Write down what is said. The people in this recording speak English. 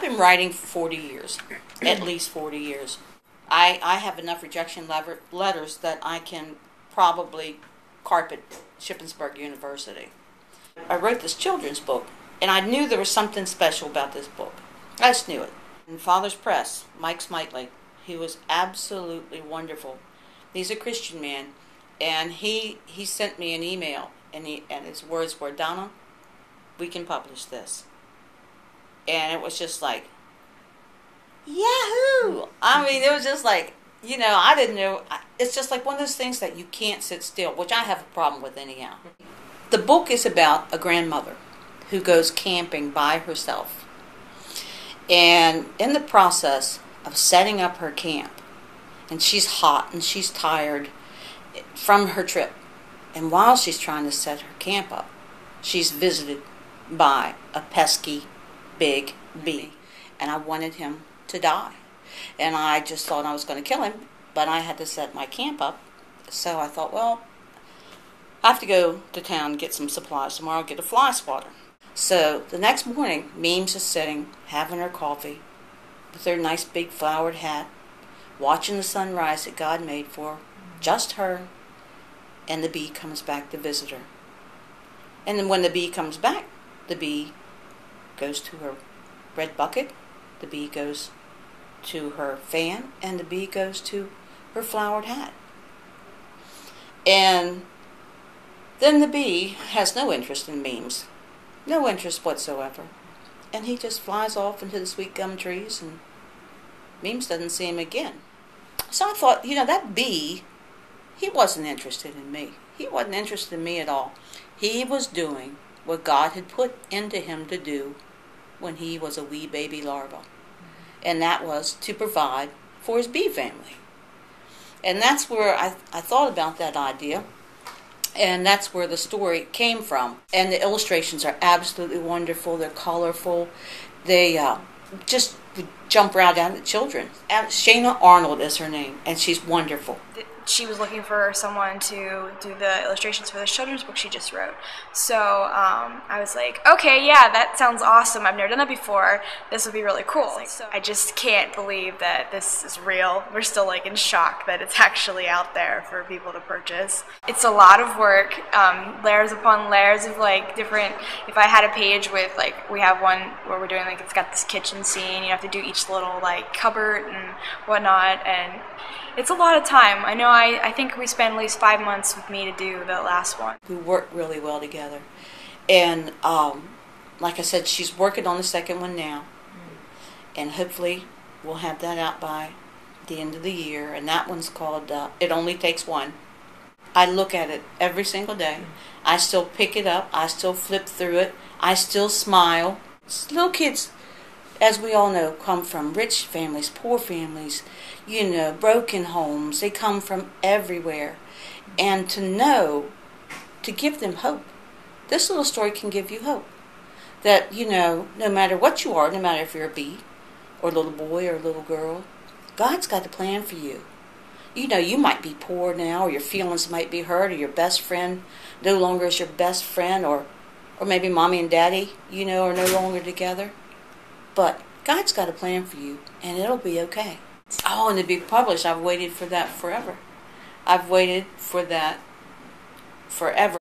been writing for 40 years, at least 40 years. I have enough rejection letters that I can probably carpet Shippensburg University. I wrote this children's book, and I knew there was something special about this book. I just knew it. In Father's Press, Mike Smitely, he was absolutely wonderful. He's a Christian man, and he sent me an email, and his words were, "Donna, we can publish this." And it was just like, yahoo! I mean, it was just like, I didn't know. It's just like one of those things that you can't sit still, which I have a problem with anyhow. The book is about a grandmother who goes camping by herself. And in the process of setting up her camp, and she's hot and she's tired from her trip, and while she's trying to set her camp up, she's visited by a pesky big bee. And I wanted him to die. And I just thought I was going to kill him, but I had to set my camp up. So I thought, well, I have to go to town and get some supplies tomorrow, get a fly swatter. So the next morning, Memes is sitting, having her coffee, with her nice big flowered hat, watching the sunrise that God made for her, just her, and the bee comes back to visit her. And then when the bee comes back, the bee goes to her red bucket, the bee goes to her fan, and the bee goes to her flowered hat. And then the bee has no interest in Memes. No interest whatsoever. And he just flies off into the sweet gum trees, and Memes doesn't see him again. So I thought, that bee, he wasn't interested in me. He wasn't interested in me at all. He was doing what God had put into him to do when he was a wee baby larva. And that was to provide for his bee family. And that's where I thought about that idea. And that's where the story came from. And the illustrations are absolutely wonderful. They're colorful. They just jump right out at children. Shana Arnold is her name, and she's wonderful. She was looking for someone to do the illustrations for the children's book she just wrote. So I was like, okay, yeah, that sounds awesome. I've never done that before. This would be really cool. So I just can't believe that this is real. We're still in shock that it's actually out there for people to purchase. It's a lot of work, layers upon layers of different. If I had a page with we have one where we're doing it's got this kitchen scene. You have to do each little cupboard and whatnot, and it's a lot of time. I know I think we spent at least 5 months with me to do the last one. We work really well together. And like I said, she's working on the second one now. And hopefully we'll have that out by the end of the year. And that one's called It Only Takes One. I look at it every single day. I still pick it up. I still flip through it. I still smile. Little kids, as we all know, come from rich families, poor families, broken homes. They come from everywhere. And to give them hope. This little story can give you hope. That, no matter what you are, no matter if you're a bee, or a little boy, or a little girl, God's got a plan for you. You might be poor now, or your feelings might be hurt, or your best friend no longer is your best friend, or maybe mommy and daddy, are no longer together. But God's got a plan for you, and it'll be okay. Oh, and to be published, I've waited for that forever. I've waited for that forever.